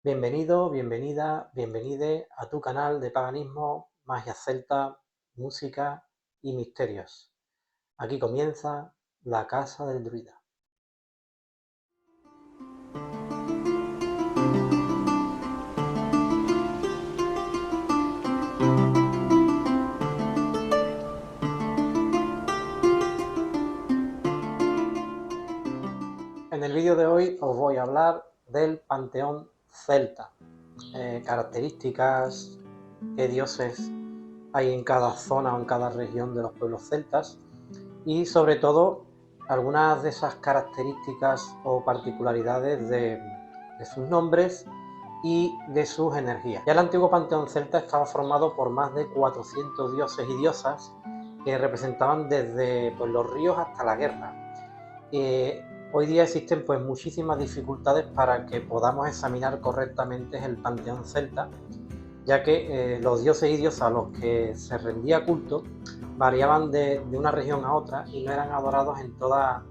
Bienvenido, bienvenida, bienvenide a tu canal de paganismo, magia celta, música y misterios. Aquí comienza la Casa del Druida. En el vídeo de hoy os voy a hablar del panteón celta, características, qué dioses hay en cada zona o en cada región de los pueblos celtas y sobre todo algunas de esas características o particularidades de sus nombres y de sus energías. Ya el antiguo panteón celta estaba formado por más de 400 dioses y diosas que representaban desde los ríos hasta la guerra. Hoy día existen muchísimas dificultades para que podamos examinar correctamente el panteón celta, ya que los dioses y diosas a los que se rendía culto variaban de una región a otra y no eran adorados en toda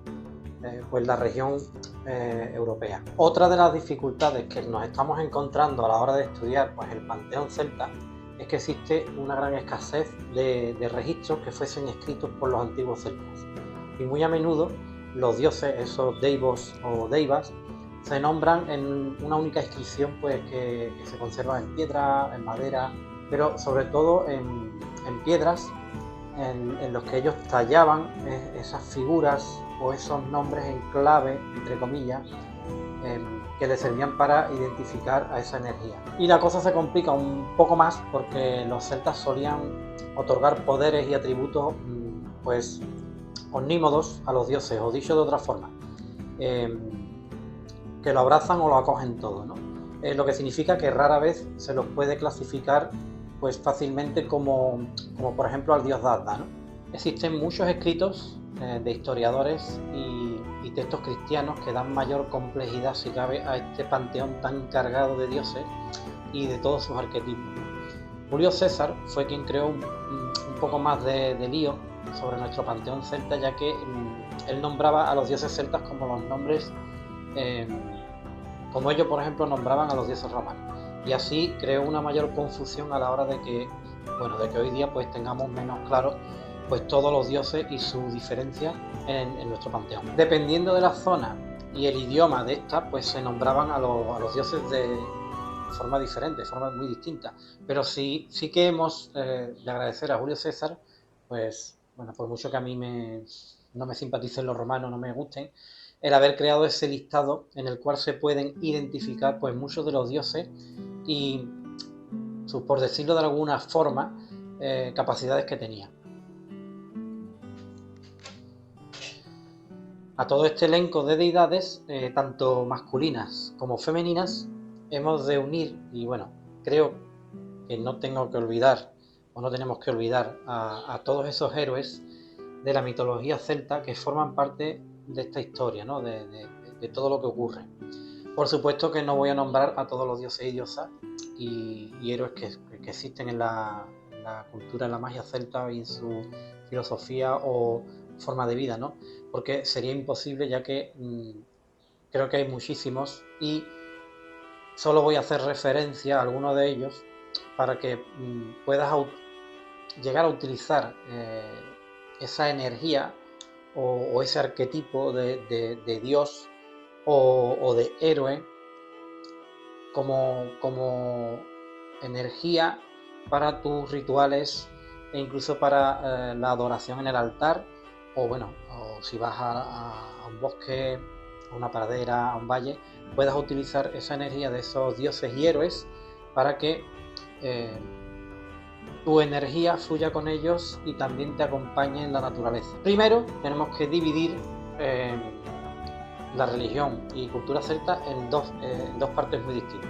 la región europea. Otra de las dificultades que nos estamos encontrando a la hora de estudiar el panteón celta es que existe una gran escasez de registros que fuesen escritos por los antiguos celtas, y muy a menudo los dioses, esos deivos o deivas, se nombran en una única inscripción que se conserva en piedra, en madera, pero sobre todo en piedras en los que ellos tallaban esas figuras o esos nombres en clave, entre comillas, que les servían para identificar a esa energía. Y la cosa se complica un poco más porque los celtas solían otorgar poderes y atributos omnímodos a los dioses, o dicho de otra forma, que lo abrazan o lo acogen todo, ¿no? Lo que significa que rara vez se los puede clasificar fácilmente como por ejemplo al dios Dazda, ¿no? Existen muchos escritos de historiadores y textos cristianos que dan mayor complejidad, si cabe, a este panteón tan cargado de dioses y de todos sus arquetipos. Julio César fue quien creó un poco más de lío sobre nuestro panteón celta, ya que él nombraba a los dioses celtas como los nombres, como ellos por ejemplo nombraban a los dioses romanos, y así creó una mayor confusión a la hora de que hoy día tengamos menos claro todos los dioses y su diferencia en nuestro panteón. Dependiendo de la zona y el idioma de esta, se nombraban a los dioses de forma diferente, de forma muy distinta, pero sí que hemos de agradecer a Julio César, por mucho que a mí no me simpaticen los romanos, no me gusten, el haber creado ese listado en el cual se pueden identificar muchos de los dioses y sus, por decirlo de alguna forma, capacidades que tenían. A todo este elenco de deidades, tanto masculinas como femeninas, hemos de unir, y creo que no tengo que olvidar, o no tenemos que olvidar, a todos esos héroes de la mitología celta que forman parte de esta historia, ¿no? de todo lo que ocurre. Por supuesto que no voy a nombrar a todos los dioses y diosas y héroes que existen en la cultura, en la magia celta y en su filosofía o forma de vida, ¿no? Porque sería imposible, ya que creo que hay muchísimos y solo voy a hacer referencia a algunos de ellos para que puedas llegar a utilizar esa energía o ese arquetipo de Dios o de héroe como energía para tus rituales e incluso para la adoración en el altar, o si vas a un bosque, a una pradera, a un valle, puedas utilizar esa energía de esos dioses y héroes para que tu energía fluya con ellos y también te acompañe en la naturaleza. Primero tenemos que dividir la religión y cultura celta en dos partes muy distintas.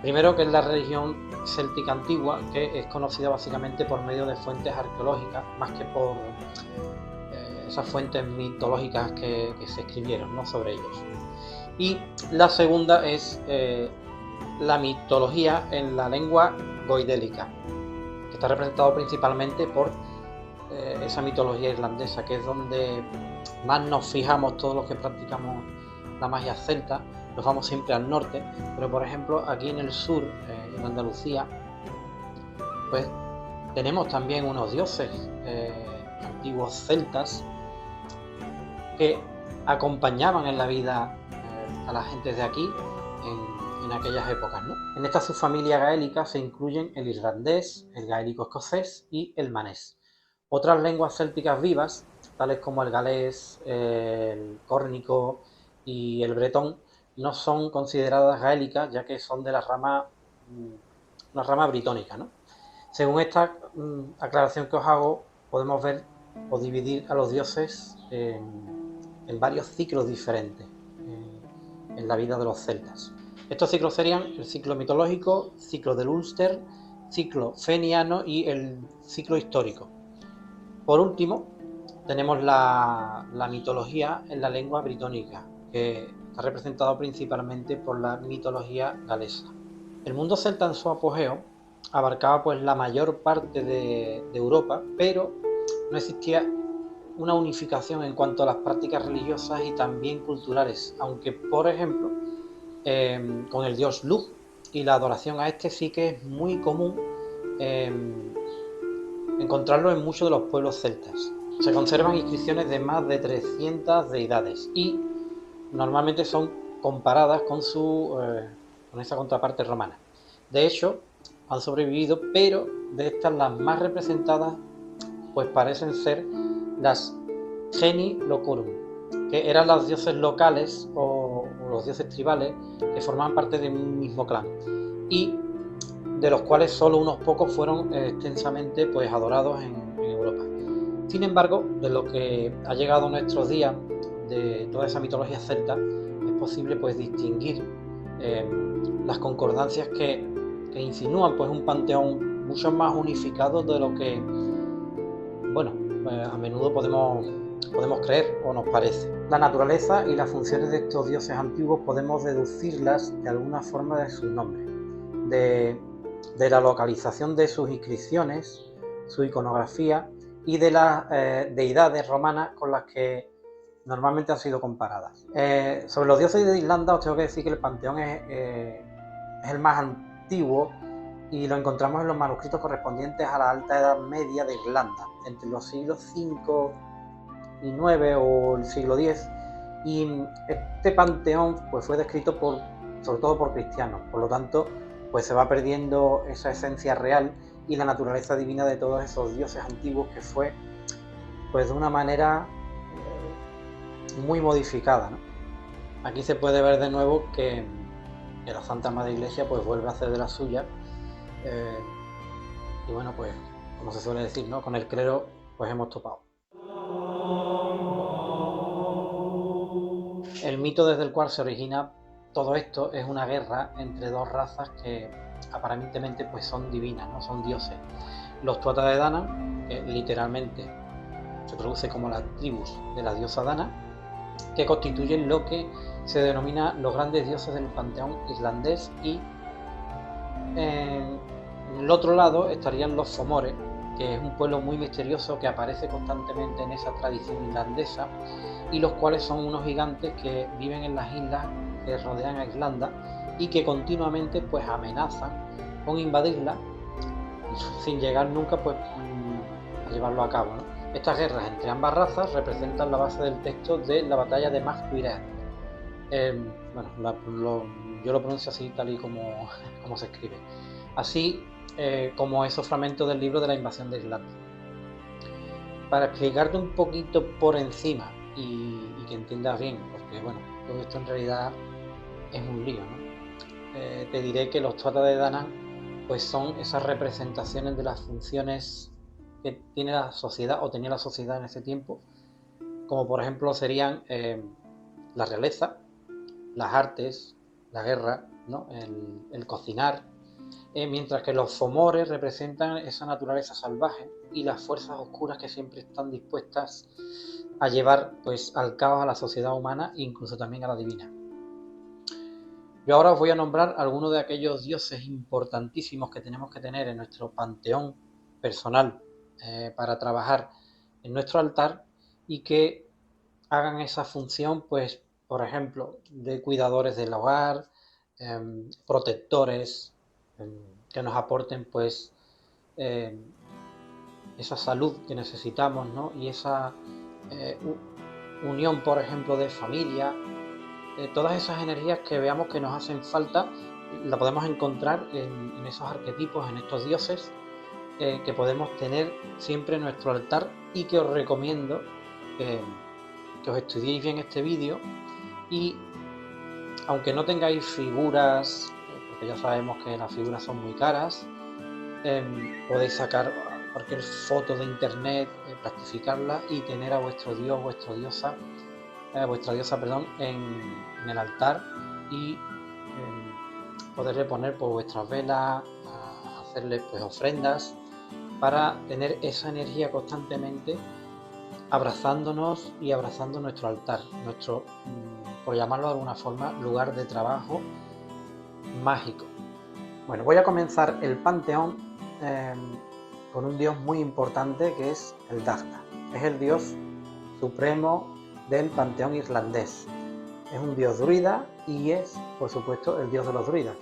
Primero, que es la religión céltica antigua, que es conocida básicamente por medio de fuentes arqueológicas, más que por esas fuentes mitológicas que se escribieron, ¿no?, sobre ellos. Y la segunda es la mitología en la lengua goidélica, que está representado principalmente por esa mitología irlandesa, que es donde más nos fijamos todos los que practicamos la magia celta, nos vamos siempre al norte, pero por ejemplo aquí en el sur, en Andalucía, pues tenemos también unos dioses antiguos celtas que acompañaban en la vida a la gente de aquí en aquellas épocas, ¿no? En esta subfamilia gaélica se incluyen el irlandés, el gaélico escocés y el manés. Otras lenguas célticas vivas, tales como el galés, el córnico y el bretón, no son consideradas gaélicas, ya que son de una rama britónica, ¿no? Según esta aclaración que os hago, podemos ver o dividir a los dioses en varios ciclos diferentes en la vida de los celtas. Estos ciclos serían el ciclo mitológico, ciclo del Ulster, ciclo feniano y el ciclo histórico. Por último, tenemos la mitología en la lengua britónica, que está representado principalmente por la mitología galesa. El mundo celta en su apogeo abarcaba pues la mayor parte de Europa, pero no existía una unificación en cuanto a las prácticas religiosas y también culturales, aunque por ejemplo con el dios Lugh y la adoración a este sí que es muy común encontrarlo en muchos de los pueblos celtas. Se conservan inscripciones de más de 300 deidades y normalmente son comparadas con esa contraparte romana. De hecho, han sobrevivido, pero de estas las más representadas pues parecen ser las Geni Locurum, que eran los dioses locales o los dioses tribales que formaban parte de un mismo clan y de los cuales solo unos pocos fueron extensamente pues adorados en Europa. Sin embargo, de lo que ha llegado a nuestros días, de toda esa mitología celta, es posible pues distinguir las concordancias que insinúan pues un panteón mucho más unificado de lo que, bueno, a menudo podemos creer o nos parece. La naturaleza y las funciones de estos dioses antiguos podemos deducirlas de alguna forma de sus nombres, de la localización de sus inscripciones, su iconografía y de las deidades romanas con las que normalmente han sido comparadas. Sobre los dioses de Irlanda os tengo que decir que el panteón es el más antiguo y lo encontramos en los manuscritos correspondientes a la Alta Edad Media de Irlanda, entre los siglos V y IX o el siglo X, y este panteón pues, fue descrito sobre todo por cristianos, por lo tanto pues se va perdiendo esa esencia real y la naturaleza divina de todos esos dioses antiguos que fue pues de una manera muy modificada, ¿no? Aquí se puede ver de nuevo que la Santa Madre Iglesia pues vuelve a hacer de la suya y bueno, pues como se suele decir, ¿no? Con el clero pues hemos topado. El mito desde el cual se origina todo esto es una guerra entre dos razas que aparentemente pues son divinas, no son dioses. Los Tuatha de Danann, que literalmente se traduce como las tribus de la diosa Dana, que constituyen lo que se denomina los grandes dioses del panteón irlandés, y en el otro lado estarían los Fomores, que es un pueblo muy misterioso que aparece constantemente en esa tradición irlandesa y los cuales son unos gigantes que viven en las islas que rodean a Irlanda y que continuamente pues amenazan con invadirla sin llegar nunca pues a llevarlo a cabo, ¿no? Estas guerras entre ambas razas representan la base del texto de la batalla de Mac Tuireann. Yo lo pronuncio así tal y como se escribe, así como esos fragmentos del libro de la invasión de Irlanda. Para explicarte un poquito por encima y que entiendas bien, porque bueno, todo esto en realidad es un lío, ¿no? Te diré que los Tuatha de Danann pues son esas representaciones de las funciones que tiene la sociedad o tenía la sociedad en ese tiempo, como por ejemplo serían la realeza, las artes, la guerra, ¿no? el cocinar, mientras que los Fomores representan esa naturaleza salvaje y las fuerzas oscuras que siempre están dispuestas a llevar pues al caos a la sociedad humana e incluso también a la divina. Yo ahora os voy a nombrar algunos de aquellos dioses importantísimos que tenemos que tener en nuestro panteón personal para trabajar en nuestro altar y que hagan esa función pues por ejemplo, de cuidadores del hogar, protectores, que nos aporten pues esa salud que necesitamos, ¿no? Y esa unión, por ejemplo, de familia, todas esas energías que veamos que nos hacen falta, la podemos encontrar en esos arquetipos, en estos dioses, que podemos tener siempre en nuestro altar, y que os recomiendo que os estudiéis bien este vídeo. Y aunque no tengáis figuras, porque ya sabemos que las figuras son muy caras, podéis sacar cualquier foto de internet, plastificarla y tener a vuestro dios, vuestra diosa, perdón, en el altar, y poderle poner pues vuestras velas, hacerle pues ofrendas, para tener esa energía constantemente abrazándonos y abrazando nuestro altar, nuestro, por llamarlo de alguna forma, lugar de trabajo mágico. Bueno, voy a comenzar el panteón con un dios muy importante, que es el Dagda. Es el dios supremo del panteón irlandés. Es un dios druida y es, por supuesto, el dios de los druidas,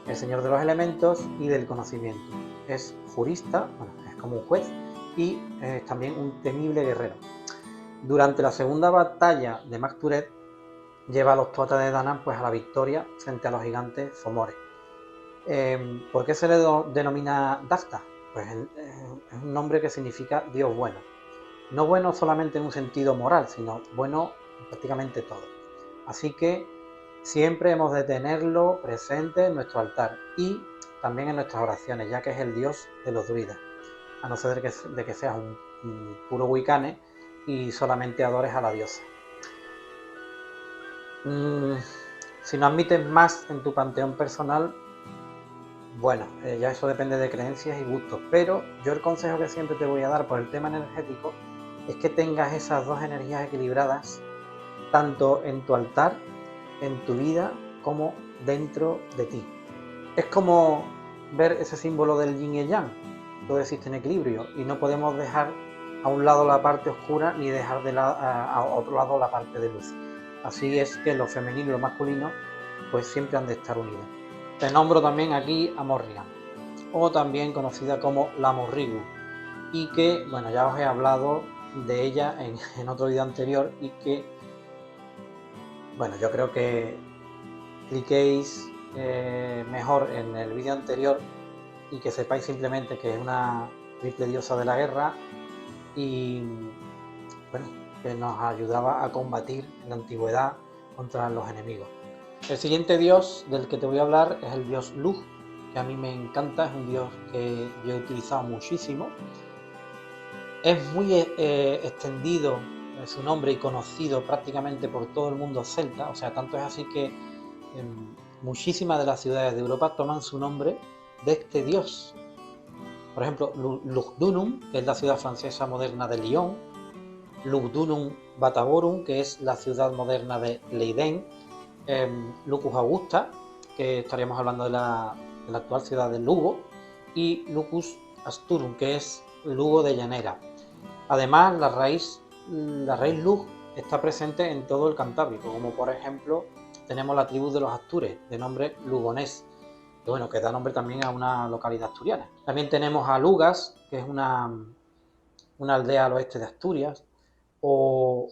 el señor de los elementos y del conocimiento. Es jurista, bueno, es como un juez, y es también un temible guerrero. Durante la segunda batalla de Mac Turet, lleva a los Tuatha de Danann pues a la victoria frente a los gigantes Fomores. ¿Por qué se le denomina Dagda? Pues es un nombre que significa Dios bueno. No bueno solamente en un sentido moral, sino bueno en prácticamente todo. Así que siempre hemos de tenerlo presente en nuestro altar y también en nuestras oraciones, ya que es el dios de los druidas. A no ser de que seas un puro wicane y solamente adores a la diosa. Si no admites más en tu panteón personal, bueno, ya eso depende de creencias y gustos, pero yo el consejo que siempre te voy a dar por el tema energético es que tengas esas dos energías equilibradas, tanto en tu altar, en tu vida, como dentro de ti. Es como ver ese símbolo del yin y el yang. Todo existe en equilibrio y no podemos dejar a un lado la parte oscura ni dejar a otro lado la parte de luz. Así es que lo femenino y lo masculino pues siempre han de estar unidos. Te nombro también aquí a Morrigan, o también conocida como la Morrigu, y que, bueno, ya os he hablado de ella en otro vídeo anterior, y que, bueno, yo creo que cliquéis mejor en el vídeo anterior y que sepáis simplemente que es una triple diosa de la guerra y, bueno, que nos ayudaba a combatir en la antigüedad contra los enemigos. El siguiente dios del que te voy a hablar es el dios Lugh, que a mí me encanta, es un dios que yo he utilizado muchísimo. Es muy extendido su nombre y conocido prácticamente por todo el mundo celta, o sea, tanto es así que muchísimas de las ciudades de Europa toman su nombre de este dios. Por ejemplo, Lugdunum, que es la ciudad francesa moderna de Lyon, Lugdunum Bataborum, que es la ciudad moderna de Leiden, Lucus Augusta, que estaríamos hablando de la actual ciudad de Lugo, y Lucus Asturum, que es Lugo de Llanera. Además, la raíz Lugh está presente en todo el Cantábrico, como por ejemplo tenemos la tribu de los Astures, de nombre Lugonés, que, bueno, que da nombre también a una localidad asturiana. También tenemos a Lugas, que es una aldea al oeste de Asturias, o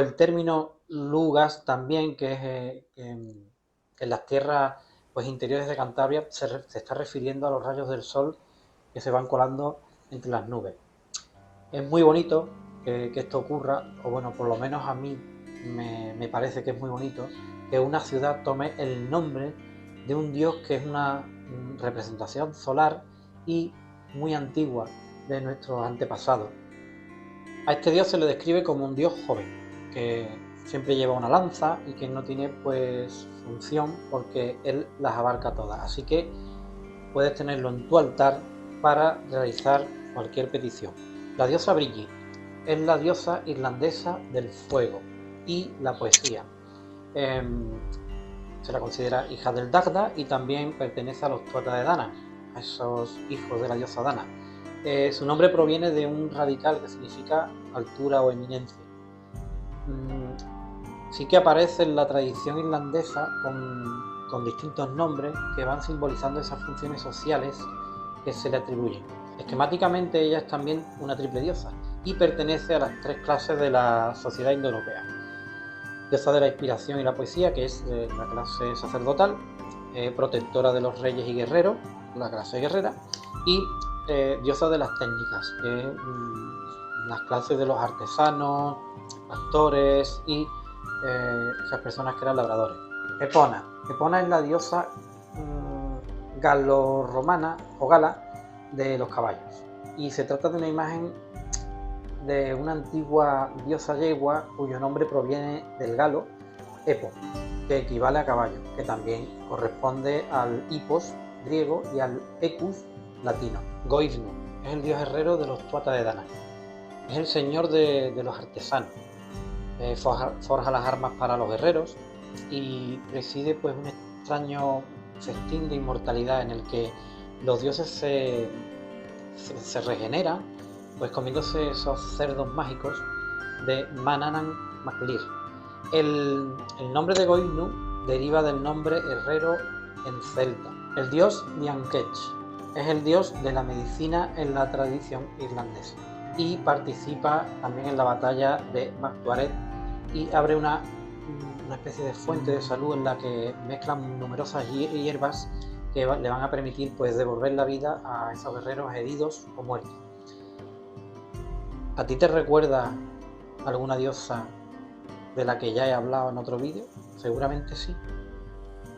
el término Lugas también, que es en las tierras pues interiores de Cantabria, se está refiriendo a los rayos del sol que se van colando entre las nubes. Es muy bonito que esto ocurra, o bueno, por lo menos a mí me parece que es muy bonito que una ciudad tome el nombre de un dios que es una representación solar y muy antigua de nuestros antepasados. A este dios se le describe como un dios joven, que siempre lleva una lanza y que no tiene pues función porque él las abarca todas. Así que puedes tenerlo en tu altar para realizar cualquier petición. La diosa Brigi es la diosa irlandesa del fuego y la poesía. Se la considera hija del Dagda y también pertenece a los Tuatha de Danann, a esos hijos de la diosa Dana. Su nombre proviene de un radical que significa altura o eminencia. Sí que aparece en la tradición irlandesa con distintos nombres que van simbolizando esas funciones sociales que se le atribuyen. Esquemáticamente ella es también una triple diosa y pertenece a las tres clases de la sociedad indoeuropea. Diosa de la inspiración y la poesía, que es la clase sacerdotal, protectora de los reyes y guerreros, la clase guerrera, y diosa de las técnicas, que es las clases de los artesanos, actores y esas personas que eran labradores. Epona. Epona es la diosa galo-romana o gala de los caballos, y se trata de una imagen de una antigua diosa yegua cuyo nombre proviene del galo epo, que equivale a caballo, que también corresponde al hipos griego y al ecus latino. Goiznu es el dios herrero de los tuata de Dana, es el señor de los artesanos, forja las armas para los guerreros y preside pues un extraño festín de inmortalidad en el que los dioses se regeneran pues comiéndose esos cerdos mágicos de Manannan Maclir. El nombre de Goiznu deriva del nombre herrero en celta. El dios Niankech es el dios de la medicina en la tradición irlandesa y participa también en la batalla de Mactuaret y abre una especie de fuente de salud en la que mezclan numerosas hierbas que le van a permitir pues devolver la vida a esos guerreros heridos o muertos. ¿A ti te recuerda alguna diosa de la que ya he hablado en otro vídeo? Seguramente sí.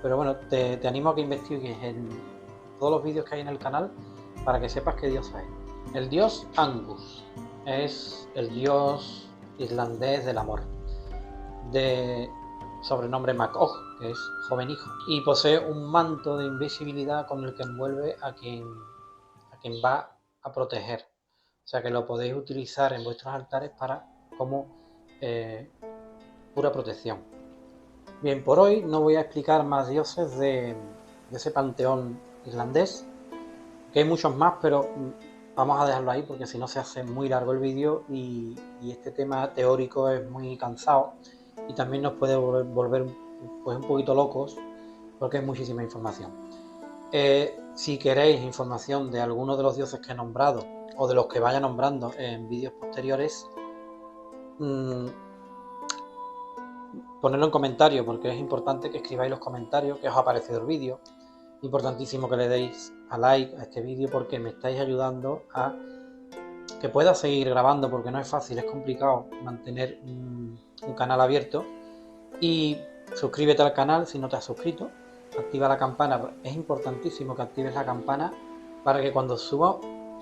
Pero bueno, te animo a que investigues en todos los vídeos que hay en el canal para que sepas qué diosa es. El dios Angus es el dios irlandés del amor, de sobrenombre MacOg, que es joven hijo, y posee un manto de invisibilidad con el que envuelve a quien va a proteger. O sea que lo podéis utilizar en vuestros altares como pura protección. Bien, por hoy no voy a explicar más dioses de ese panteón irlandés, que hay muchos más, pero vamos a dejarlo ahí porque si no se hace muy largo el vídeo y este tema teórico es muy cansado y también nos puede volver pues un poquito locos porque es muchísima información. Si queréis información de alguno de los dioses que he nombrado o de los que vaya nombrando en vídeos posteriores, ponedlo en comentarios porque es importante que escribáis los comentarios que os ha parecido el vídeo. Importantísimo que le deis a like a este vídeo porque me estáis ayudando a que pueda seguir grabando, porque no es fácil, es complicado mantener un canal abierto. Y suscríbete al canal si no te has suscrito, activa la campana, es importantísimo que actives la campana para que cuando suba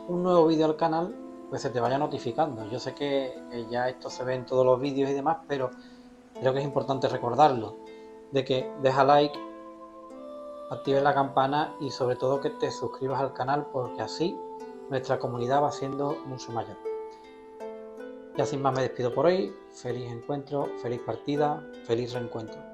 un nuevo vídeo al canal pues se te vaya notificando. Yo sé que ya esto se ve en todos los vídeos y demás, pero creo que es importante recordarlo, de que deja like, actives la campana y sobre todo que te suscribas al canal porque así nuestra comunidad va siendo mucho mayor. Ya sin más me despido por hoy, feliz encuentro, feliz partida, feliz reencuentro.